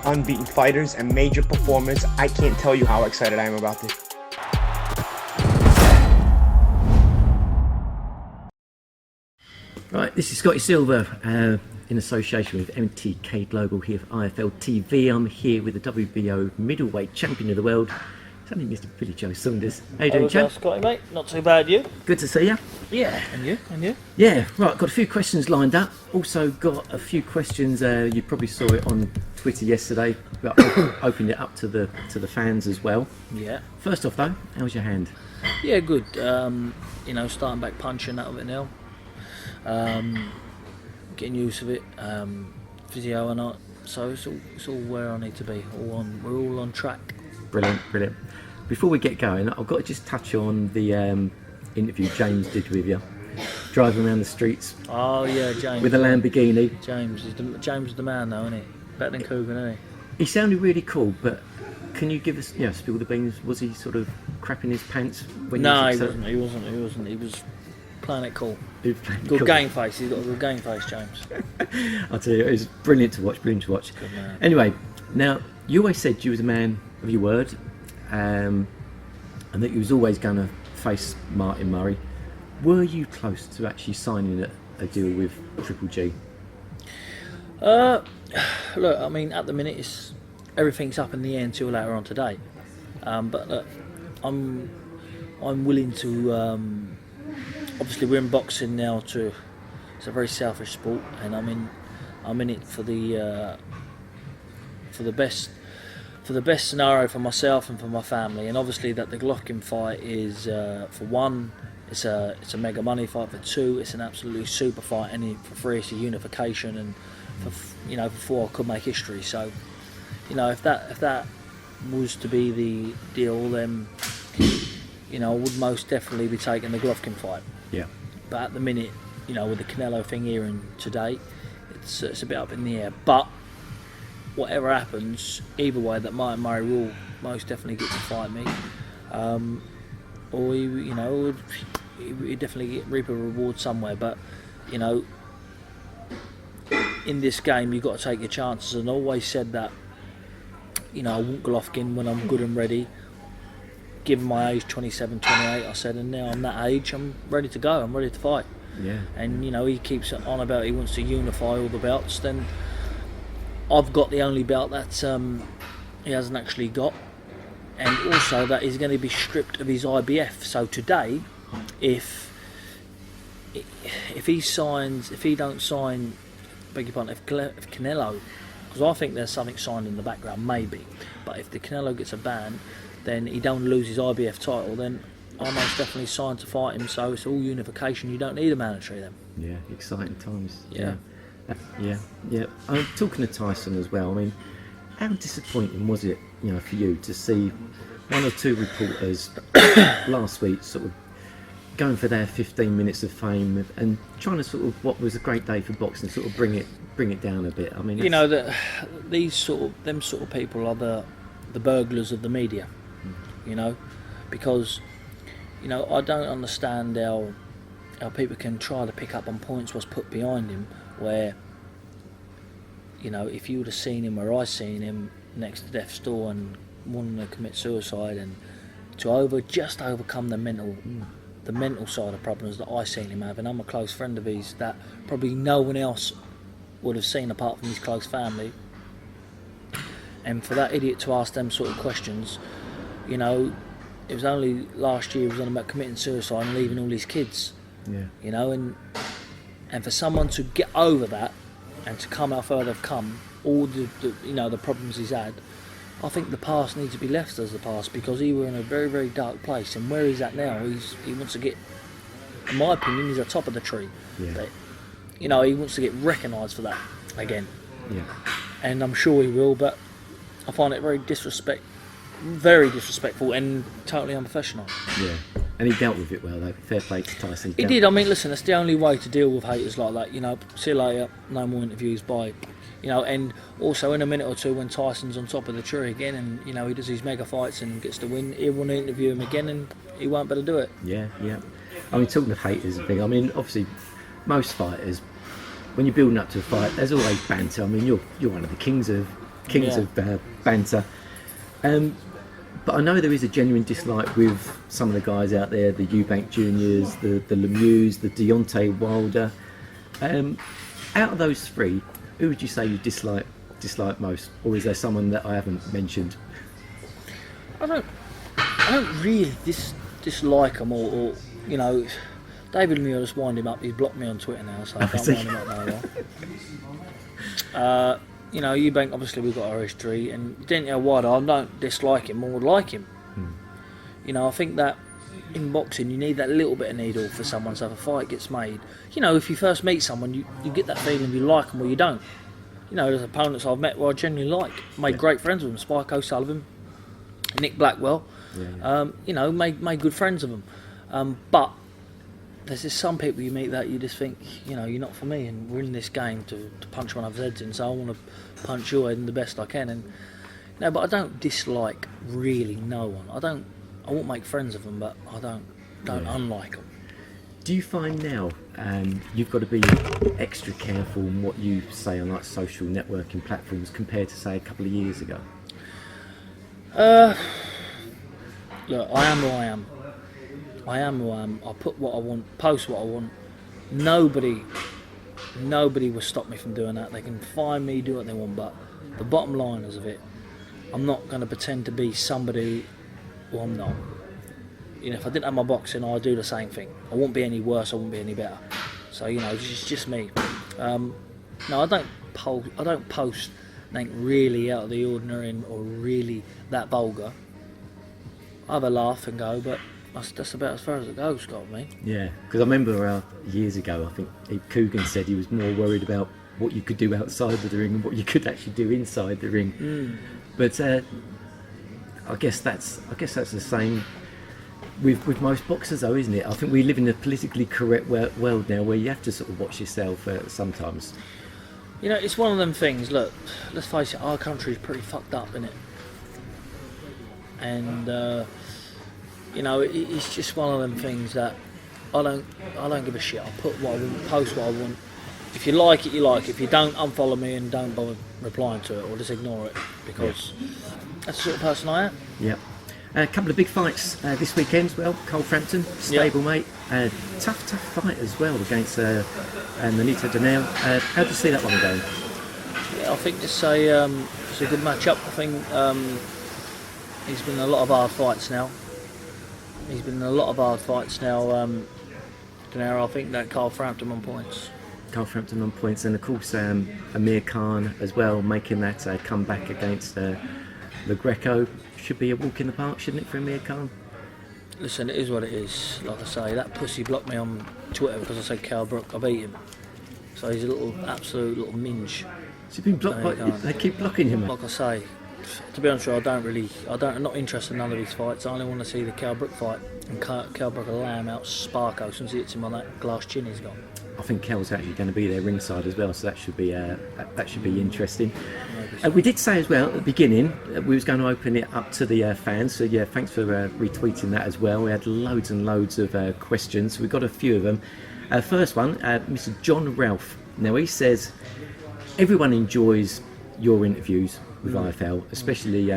unbeaten fighters and major performers. I can't tell you how excited I am about this. Right, this is Scotty Silver in association with MTK Global here for IFL TV. I'm here with the WBO middleweight champion of the world. It's only Mr. Billy Joe Saunders. How you doing, Joe? Scotty, mate. Not too bad, you? Good to see you. Yeah, and you? Yeah, right, got a few questions lined up. Also got a few questions, you probably saw it on Twitter yesterday, but opened it up to the fans as well. Yeah. First off though, how's your hand? Yeah, good. Starting back punching out of it now. Getting used to it. Physio and that. So it's all where I need to be. We're all on track. Brilliant. Before we get going, I've got to just touch on the interview James did with you, driving around the streets. Oh yeah, James. With a Lamborghini. James is the man though, isn't he? Better than Coogan, isn't he? He sounded really cool, but can you give us, spill the beans? Was he sort of crapping his pants when No, he was he wasn't. He was playing it cool. He was playing Good cool. game face. He's got a good game face, James. I'll tell you, it was brilliant to watch. Good man. Anyway, now you always said you was a man of your word, and that you was always going to face Martin Murray. Were you close to actually signing a deal with Triple G? Look, I mean, at the minute, everything's up in the air until later on today. But look, I'm willing to. Obviously, we're in boxing now. It's a very selfish sport, and I'm in it for the best scenario for myself and for my family. And obviously, that the Golovkin fight is for one, it's a mega money fight. For two, it's an absolutely super fight. And for three, it's a unification. And for four, I could make history. So, if that was to be the deal, then I would most definitely be taking the Golovkin fight. Yeah. But at the minute, with the Canelo thing here and today, it's a bit up in the air. But whatever happens, either way, that Martin Murray will most definitely get to fight me, or he definitely reap a reward somewhere. But in this game, you've got to take your chances. And I always said that, I want Golovkin when I'm good and ready. Given my age, 27, 28, I said, and now I'm that age, I'm ready to go. I'm ready to fight. Yeah. And he keeps on about he wants to unify all the belts. Then I've got the only belt that he hasn't actually got, and also that he's going to be stripped of his IBF. So today, if he don't sign, beg your pardon, if Canelo, because I think there's something signed in the background, maybe, but if the Canelo gets a ban, then he don't lose his IBF title, then I most definitely sign to fight him. So it's all unification. You don't need a mandatory then. Yeah, exciting times. Yeah. Yeah. I'm talking to Tyson as well. I mean, how disappointing was it, for you to see one or two reporters last week sort of going for their 15 minutes of fame and trying to sort of what was a great day for boxing, sort of bring it down a bit. I mean, that them sort of people are the burglars of the media. Because I don't understand how people can try to pick up on points what's put behind him, where if you would have seen him where I seen him next to death's door and wanting to commit suicide, and to overcome the mental side of problems that I seen him have, and I'm a close friend of his that probably no one else would have seen apart from his close family, and for that idiot to ask them sort of questions, it was only last year he was on about committing suicide and leaving all his kids. Yeah. And for someone to get over that and to come how far they've come, all the problems he's had, I think the past needs to be left as the past, because he was in a very, very dark place, and where he's at now, he wants to get, in my opinion, he's at the top of the tree. Yeah. But, he wants to get recognised for that again. Yeah. And I'm sure he will, but I find it very disrespectful and totally unprofessional. Yeah. And he dealt with it well, though. Fair play to Tyson. He did. I mean, listen, that's the only way to deal with haters like that. See you later, no more interviews, bye. And also in a minute or two when Tyson's on top of the tree again and, he does his mega fights and gets to win, he'll want to interview him again and he won't be able to do it. Yeah. I mean, talking of haters and thing, I mean, obviously, most fighters, when you're building up to a fight, there's always banter. I mean, you're one of the kings of kings Yeah. of banter. But I know there is a genuine dislike with some of the guys out there, the Eubank Juniors, the Lemieux, the Deontay Wilder. Out of those three, who would you say you dislike most, or is there someone that I haven't mentioned? I don't really dislike them or you know, David Lemieux, just wind him up. He's blocked me on Twitter now, so I can't see. wind him up no more. You know, Eubank, obviously we've got our history, and Deontay Wilder, I don't dislike him, I would like him. You know, I think that in boxing you need that little bit of needle for someone, so if a fight gets made, you know, if you first meet someone, you get that feeling you like them or you don't. You know, there's opponents I've met where I genuinely like, made great friends with them, Spike O'Sullivan, Nick Blackwell, you know, made good friends of them. But there's just some people you meet that you just think, you know, you're not for me, and we're in this game to punch one of his heads in, so I want to punch your head in the best I can. And no, but I don't dislike really no one. I won't make friends of them, but I don't unlike them. Do you find now you've got to be extra careful in what you say on like social networking platforms compared to say a couple of years ago? Look, I am who I am. I am who I am. I put what I want, post what I want. Nobody will stop me from doing that. They can find me, do what they want, but the bottom line is of it, I'm not going to pretend to be somebody who I'm not. You know, if I didn't have my boxing, I'd do the same thing. I won't be any worse, I won't be any better. So, you know, it's just me. No, I don't post anything really out of the ordinary or really that vulgar. I have a laugh and go, but that's about as far as it goes, Scott, me. Yeah, because I remember years ago, I think Abe Coogan said he was more worried about what you could do outside of the ring and what you could actually do inside the ring. But I guess that's the same with most boxers, though, isn't it? I think we live in a politically correct world now where you have to sort of watch yourself sometimes. You know, it's one of them things. Look, let's face it, our country's pretty fucked up, isn't it? And you know, it's just one of them things that I don't give a shit. I put what I want, post what I want. If you like it, you like it. If you don't, unfollow me and don't bother replying to it, or just ignore it, because that's the sort of person I am. Yeah. A couple of big fights this weekend as well. Cole Frampton, stablemate. Tough fight as well against Nonito Donaire. How do you see that one going? Yeah, I think it's a good match up. I think he's been in a lot of hard fights now. Donaire, I think that Carl Frampton on points. Carl Frampton on points, and of course Amir Khan as well, making that comeback against the Greco. Should be a walk in the park, shouldn't it, for Amir Khan? Listen, it is what it is. Like I say, that pussy blocked me on Twitter because I said Cal Brook. I beat him, so he's a absolute little minge. So you've been blocked by, they keep blocking him. Like I say, to be honest with you, I'm not interested in none of these fights. I only want to see the Cal Brook fight, and Cal Brook will lay him out Sparko as soon as he hits him on that glass chin he's got. I think Kel's actually going to be there ringside as well, so that should be interesting. We did say as well at the beginning we was going to open it up to the fans, so yeah, thanks for retweeting that as well. We had loads and loads of questions. We got a few of them. First one, Mr. John Ralph. Now he says everyone enjoys your interviews with IFL, especially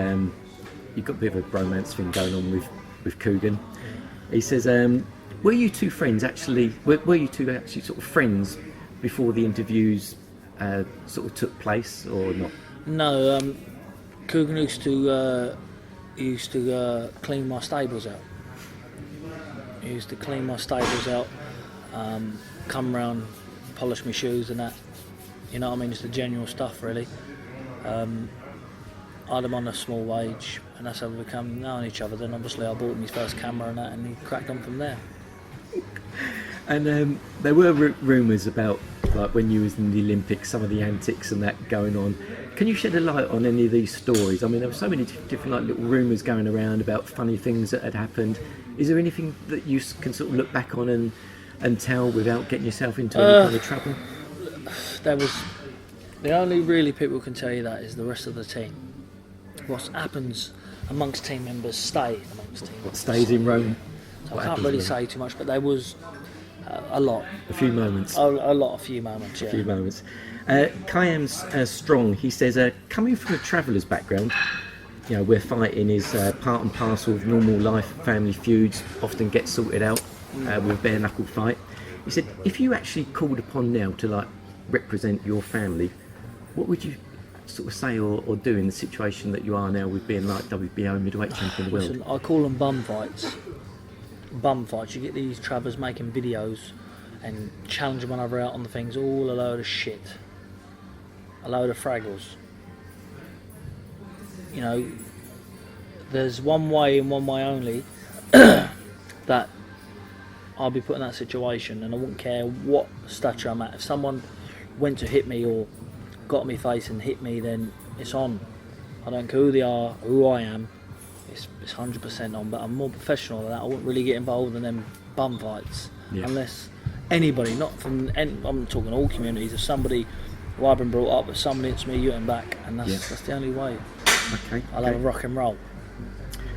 you've got a bit of a bromance thing going on with Coogan. He says, were you two actually sort of friends before the interviews sort of took place, or not? No, Coogan used to clean my stables out. He used to clean my stables out, come round, polish my shoes and that. You know what I mean? It's the general stuff, really. I had him on a small wage, and that's how we become knowing each other. Then obviously I bought him his first camera and that, and he cracked on from there. And there were rumours about, like, when you was in the Olympics, some of the antics and that going on. Can you shed a light on any of these stories? I mean, there were so many different like little rumours going around about funny things that had happened. Is there anything that you can sort of look back on and tell without getting yourself into any kind of trouble? There was the only really people who can tell you that is the rest of the team. What happens amongst team members stay amongst team members. What stays in Rome? So I can't really say too much, but there was A lot. A few moments. A few moments, yeah. A few moments. Kayam's Strong, he says, coming from a traveller's background, you know, where fighting is part and parcel of normal life, family feuds often get sorted out with a bare knuckle fight. He said, if you actually called upon now to like represent your family, what would you sort of say or do in the situation that you are now with being like WBO middleweight champion of the world? Listen, I call them bum fights. Bum fights. You get these travellers making videos and challenging one another out on the things, all a load of shit. A load of fraggles. You know, there's one way and one way only that I'll be put in that situation, and I wouldn't care what stature I'm at. If someone went to hit me or got me face and hit me, then it's on. I don't care who they are, who I am. It's 100% on. But I'm more professional than that. I wouldn't really get involved in them bum fights unless anybody, not from. I'm talking all communities. If somebody who I've been brought up, if somebody hits me, you and back, and that's the only way. Okay. I'll have a rock and roll.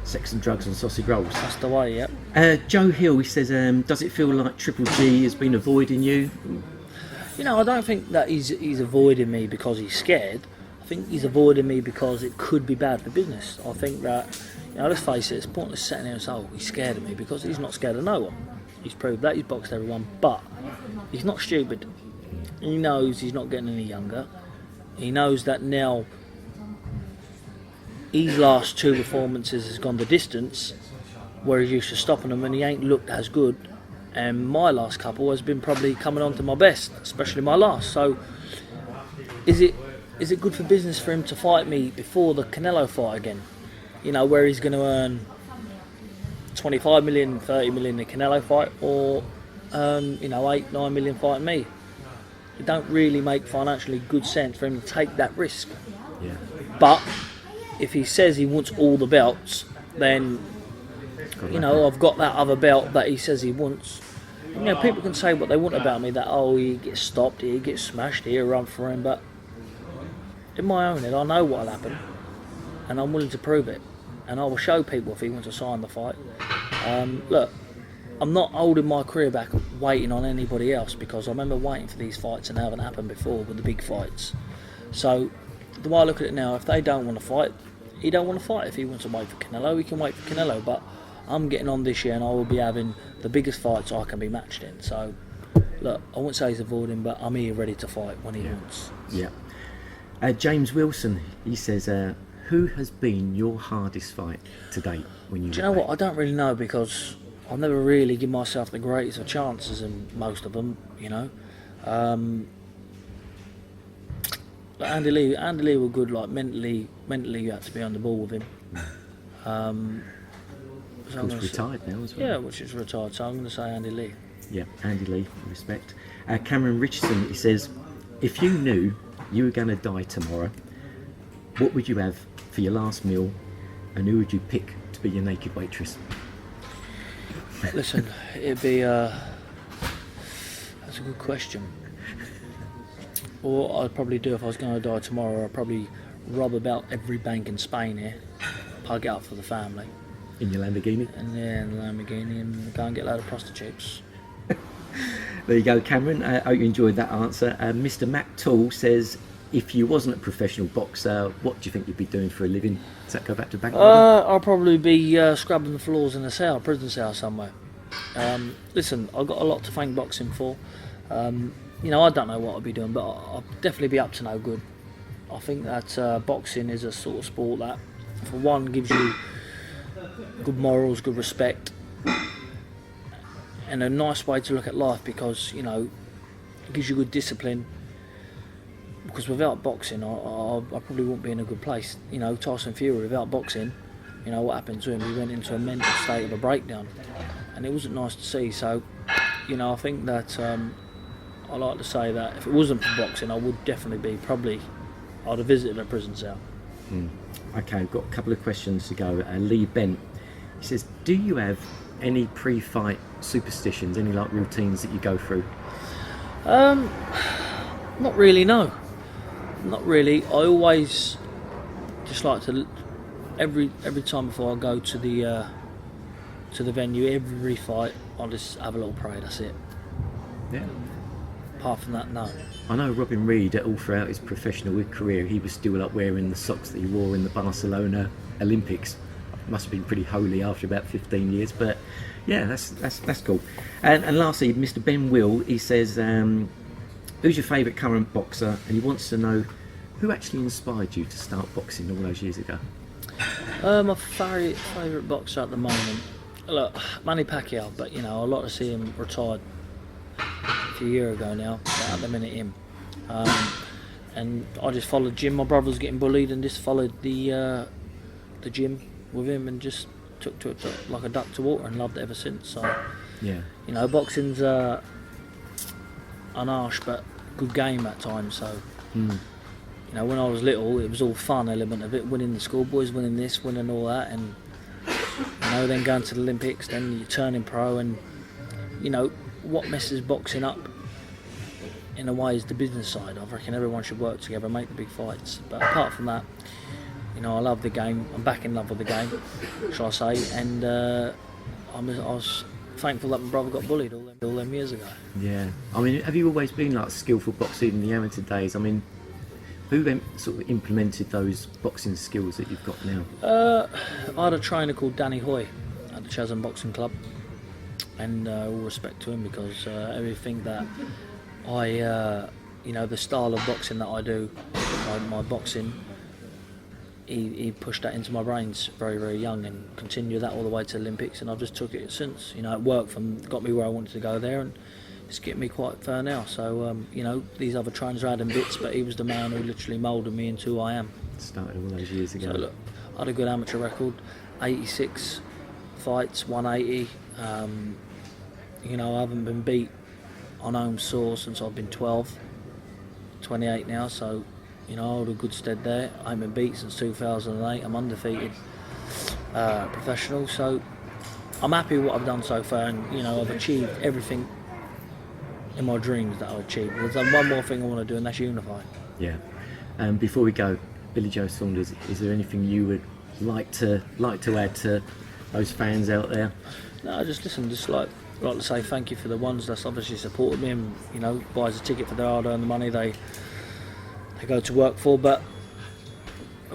Sex and drugs and sausage rolls. That's the way, yep. Joe Hill, he says, does it feel like Triple G has been avoiding you? You know, I don't think that he's avoiding me because he's scared. I think he's avoiding me because it could be bad for business. I think that, you know, let's face it, it's pointless sitting there and saying, oh, he's scared of me, because he's not scared of no one. He's proved that, he's boxed everyone, but he's not stupid. He knows he's not getting any younger. He knows that now his last two performances has gone the distance, where he's used to stopping them, and he ain't looked as good. And my last couple has been probably coming on to my best, especially my last. So, is it good for business for him to fight me before the Canelo fight again? You know, where he's going to earn 25 million, 30 million in the Canelo fight, or 8-9 million fighting me. It don't really make financially good sense for him to take that risk. Yeah. But if he says he wants all the belts, then I've got that other belt that he says he wants. You know, people can say what they want about me, that he gets stopped, he gets smashed, here, run for him, but in my own head, I know what'll happen, and I'm willing to prove it, and I will show people if he wants to sign the fight. Look, I'm not holding my career back waiting on anybody else, because I remember waiting for these fights and they haven't happened before with the big fights. So the way I look at it now, if they don't want to fight, he don't want to fight. If he wants to wait for Canelo, he can wait for Canelo, but I'm getting on this year and I will be having the biggest fights I can be matched in. So look, I wouldn't say he's avoiding, but I'm here ready to fight when he wants. Yeah. James Wilson, he says, who has been your hardest fight to date? Do you know what? I don't really know, because I've never really given myself the greatest of chances in most of them, you know. Andy Lee were good, like mentally you had to be on the ball with him. He's retired now as well. Yeah, which is retired, so I'm going to say Andy Lee. Yeah, Andy Lee, respect. Cameron Richardson, he says, if you knew you were going to die tomorrow, what would you have for your last meal, and who would you pick to be your naked waitress? Listen, it'd be that's a good question. What I'd probably do if I was going to die tomorrow, I'd probably rob about every bank in Spain here, pug it up for the family. In your Lamborghini? And in the Lamborghini, and go and get a load of prostitutes. There you go, Cameron. I hope you enjoyed that answer. Mr. Matt Toole says, if you wasn't a professional boxer, what do you think you'd be doing for a living? Does that go back to bank? I'll probably be scrubbing the floors in a prison cell somewhere. Listen, I've got a lot to thank boxing for. I don't know what I'll be doing, but I'll definitely be up to no good. I think that boxing is a sort of sport that, for one, gives you good morals, good respect, and a nice way to look at life, because, it gives you good discipline. Because without boxing, I probably wouldn't be in a good place. Tyson Fury, without boxing, what happened to him? He went into a mental state of a breakdown, and it wasn't nice to see. So, I think that I like to say that if it wasn't for boxing, I would definitely I'd have visited a prison cell. Okay, I've got a couple of questions to go. Lee Bent, he says, do you have any pre-fight superstitions, any like routines that you go through? Not really, no. Not really. I always just like to, every time before I go to the venue, every fight, I'll just have a little pray, that's it. Yeah. Apart from that, no. I know Robin Reid, all throughout his professional career, he was still up wearing the socks that he wore in the Barcelona Olympics. Must have been pretty holy after about 15 years, but yeah, that's cool. And lastly, Mr. Ben Will, he says, who's your favourite current boxer? And he wants to know who actually inspired you to start boxing all those years ago. My favourite boxer at the moment, look, Manny Pacquiao, but you know, I'd like to see him retired a few years ago now, but at the minute him. And I just followed Jim. My brother was getting bullied and just followed the gym with him and just took to it like a duck to water and loved it ever since. So, Yeah. you know, boxing's unharsh but good game at times. So, you know, when I was little, it was all fun element of it, winning the schoolboys, winning this, winning all that, and you know, then going to the Olympics, then you're turning pro, and you know what messes boxing up in a way is the business side. I reckon everyone should work together and make the big fights. But apart from that, you know, I love the game. I'm back in love with the game, shall I say? And I was thankful that my brother got bullied all them years ago. Yeah. I mean, have you always been like a skillful boxer in the amateur days? I mean, who sort of implemented those boxing skills that you've got now? I had a trainer called Danny Hoy at the Chasm Boxing Club, and all respect to him because everything that you know, the style of boxing that I do, my boxing, he pushed that into my brains very, very young and continued that all the way to the Olympics, and I've just took it since. You know, it worked got me where I wanted to go there, and it's getting me quite far now. So, you know, these other trainers are adding bits, but he was the man who literally moulded me into who I am. Started all those years ago. So look, I had a good amateur record, 86 fights, 180. You know, I haven't been beat on home soil since I've been 12, 28 now, so you know, I hold a good stead there. I haven't been beat since 2008. I'm undefeated professional, so I'm happy with what I've done so far, and you know, I've achieved everything in my dreams that I've achieved. There's one more thing I want to do, and that's unify. Yeah. Before we go, Billy Joe Saunders, is there anything you would like to add to those fans out there? No, just listen, just like to say thank you for the ones that's obviously supported me and, you know, buys a ticket for their hard-earned money they go to work for. But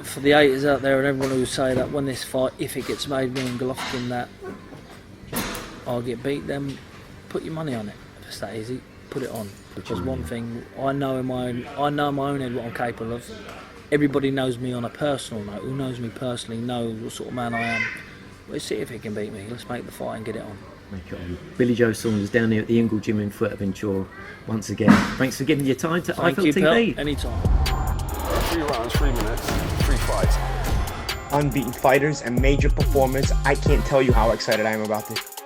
for the haters out there and everyone who say that when this fight, if it gets made, me and Golovkin, that I'll get beat, then put your money on it. If it's that easy, put it on. Because one thing I know in my own head what I'm capable of. Everybody knows me on a personal note. Who knows me personally knows what sort of man I am. Let's see if he can beat me. Let's make the fight and get it on. Make it on. Billy Joe Saunders down here at the Ingle Gym in Fuerteventura once again. Thanks for giving your time to Thank IFL you, TV. Pell. Anytime. 3 rounds, 3 minutes, 3 fights. Unbeaten fighters and major performers. I can't tell you how excited I am about this.